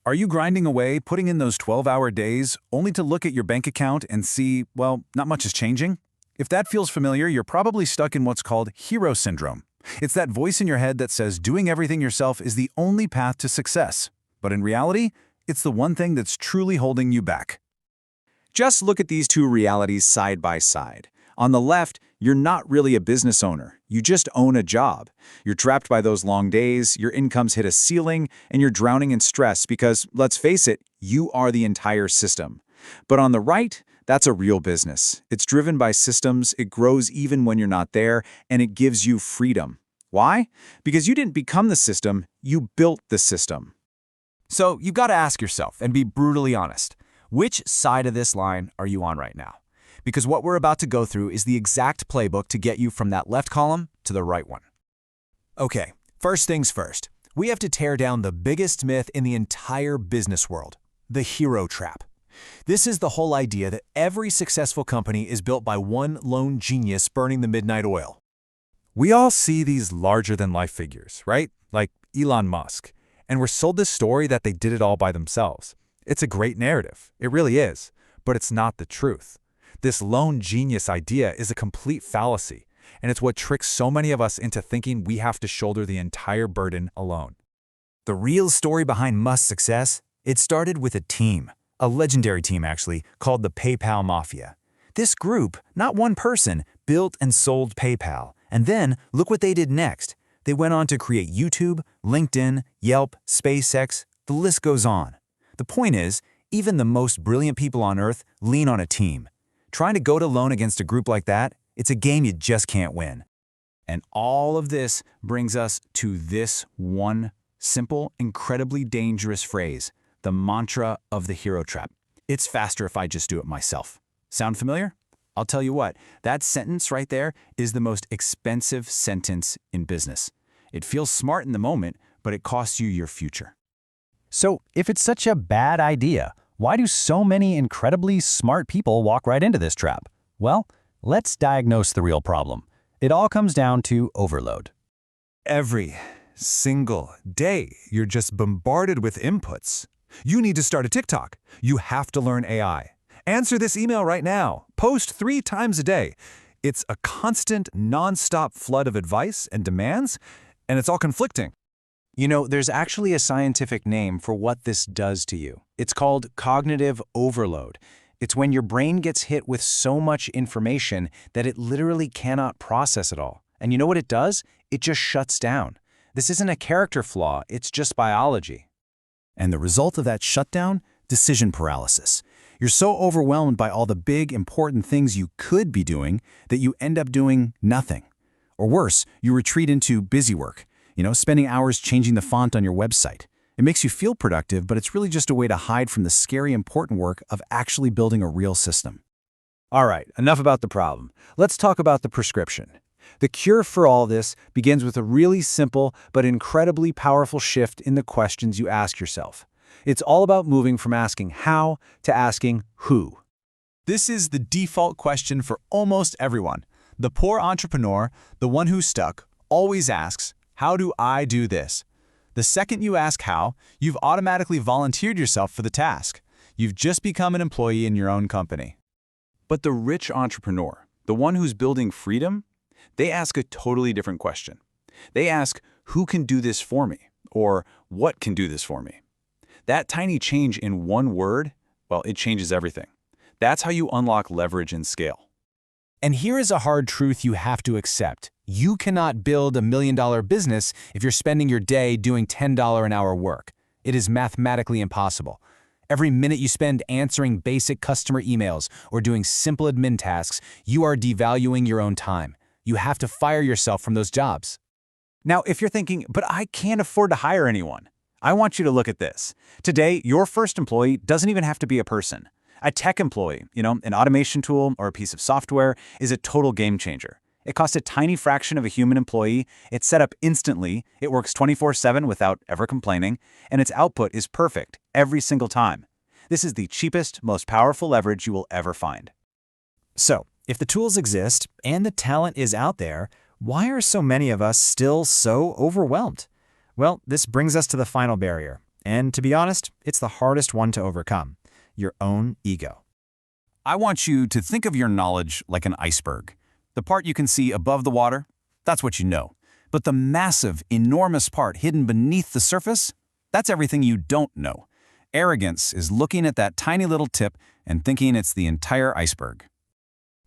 Are you grinding away, putting in those 12-hour days, only to look at your bank account and see, well, not much is changing? If that feels familiar, you're probably stuck in what's called hero syndrome. It's that voice in your head that says doing everything yourself is the only path to success. But in reality, it's the one thing that's truly holding you back. Just look at these two realities side by side. On the left, you're not really a business owner. You just own a job. You're trapped by those long days, your income's hit a ceiling, and you're drowning in stress because, let's face it, you are the entire system. But on the right, that's a real business. It's driven by systems, it grows even when you're not there, and it gives you freedom. Why? Because you didn't become the system, you built the system. So you've got to ask yourself and be brutally honest. Which side of this line are you on right now? Because what we're about to go through is the exact playbook to get you from that left column to the right one. Okay, first things first. We have to tear down the biggest myth in the entire business world, the hero trap. This is the whole idea that every successful company is built by one lone genius burning the midnight oil. We all see these larger-than-life figures, right? Like Elon Musk. And we're sold this story that they did it all by themselves. It's a great narrative. It really is. But it's not the truth. This lone genius idea is a complete fallacy, and it's what tricks so many of us into thinking we have to shoulder the entire burden alone. The real story behind Musk's success, it started with a team, a legendary team actually, called the PayPal Mafia. This group, not one person, built and sold PayPal, and then look what they did next. They went on to create YouTube, LinkedIn, Yelp, SpaceX, the list goes on. The point is, even the most brilliant people on earth lean on a team. Trying to go it alone against a group like that, it's a game you just can't win. And all of this brings us to this one simple, incredibly dangerous phrase, the mantra of the hero trap. It's faster if I just do it myself. Sound familiar? I'll tell you what, that sentence right there is the most expensive sentence in business. It feels smart in the moment, but it costs you your future. So, if it's such a bad idea, why do so many incredibly smart people walk right into this trap? Well, let's diagnose the real problem. It all comes down to overload. Every single day, you're just bombarded with inputs. You need to start a TikTok. You have to learn AI. Answer this email right now. Post 3 times a day. It's a constant, non-stop flood of advice and demands, and it's all conflicting. You know, there's actually a scientific name for what this does to you. It's called cognitive overload. It's when your brain gets hit with so much information that it literally cannot process it all. And you know what it does? It just shuts down. This isn't a character flaw, it's just biology. And the result of that shutdown? Decision paralysis. You're so overwhelmed by all the big, important things you could be doing that you end up doing nothing. Or worse, you retreat into busy work. Spending hours changing the font on your website. It makes you feel productive, but it's really just a way to hide from the scary, important work of actually building a real system. All right, enough about the problem. Let's talk about the prescription. The cure for all this begins with a really simple but incredibly powerful shift in the questions you ask yourself. It's all about moving from asking how to asking who. This is the default question for almost everyone. The poor entrepreneur, the one who's stuck, always asks, how do I do this? The second you ask how, you've automatically volunteered yourself for the task. You've just become an employee in your own company. But the rich entrepreneur, the one who's building freedom, they ask a totally different question. They ask, who can do this for me? Or what can do this for me? That tiny change in one word, well, it changes everything. That's how you unlock leverage and scale. And here is a hard truth you have to accept. You cannot build $1 million business if you're spending your day doing $10 an hour work. It is mathematically impossible. Every minute you spend answering basic customer emails or doing simple admin tasks, you are devaluing your own time. You have to fire yourself from those jobs. Now, if you're thinking, but I can't afford to hire anyone, I want you to look at this. Today, your first employee doesn't even have to be a person. A tech employee, an automation tool or a piece of software is a total game changer. It costs a tiny fraction of a human employee, it's set up instantly, it works 24/7 without ever complaining, and its output is perfect every single time. This is the cheapest, most powerful leverage you will ever find. So, if the tools exist and the talent is out there, why are so many of us still so overwhelmed? Well, this brings us to the final barrier, And to be honest, it's the hardest one to overcome: your own ego. I want you to think of your knowledge like an iceberg. The part you can see above the water, that's what you know. But the massive, enormous part hidden beneath the surface, that's everything you don't know. Arrogance is looking at that tiny little tip and thinking it's the entire iceberg.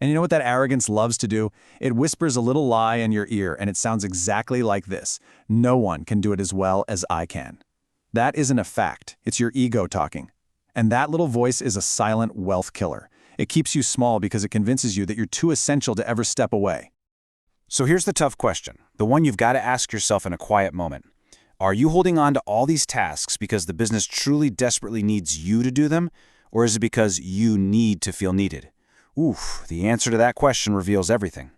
And you know what that arrogance loves to do? It whispers a little lie in your ear, and it sounds exactly like this: no one can do it as well as I can. That isn't a fact. It's your ego talking. And that little voice is a silent wealth killer. It keeps you small because it convinces you that you're too essential to ever step away. So here's the tough question, the one you've got to ask yourself in a quiet moment. Are you holding on to all these tasks because the business truly desperately needs you to do them, or is it because you need to feel needed? Oof, the answer to that question reveals everything.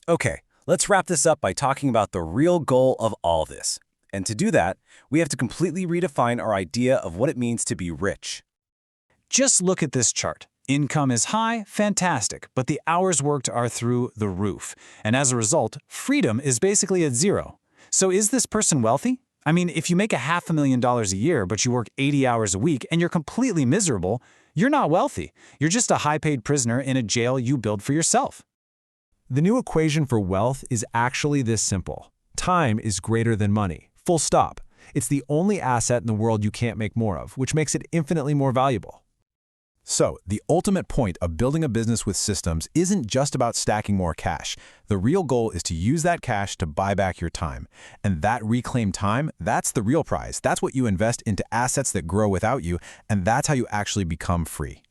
Okay, let's wrap this up by talking about the real goal of all this. And to do that, we have to completely redefine our idea of what it means to be rich. Just look at this chart. Income is high, fantastic, but the hours worked are through the roof. And as a result, freedom is basically at zero. So is this person wealthy? I mean, if you make $500,000 a year, but you work 80 hours a week and you're completely miserable, you're not wealthy. You're just a high-paid prisoner in a jail you build for yourself. The new equation for wealth is actually this simple. Time is greater than money. Full stop. It's the only asset in the world you can't make more of, which makes it infinitely more valuable. So, the ultimate point of building a business with systems isn't just about stacking more cash. The real goal is to use that cash to buy back your time. And that reclaimed time, that's the real prize. That's what you invest into assets that grow without you, and that's how you actually become free.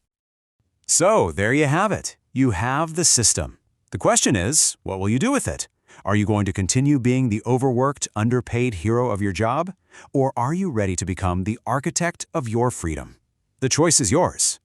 So, there you have it. You have the system. The question is, what will you do with it? Are you going to continue being the overworked, underpaid hero of your job? Or are you ready to become the architect of your freedom? The choice is yours.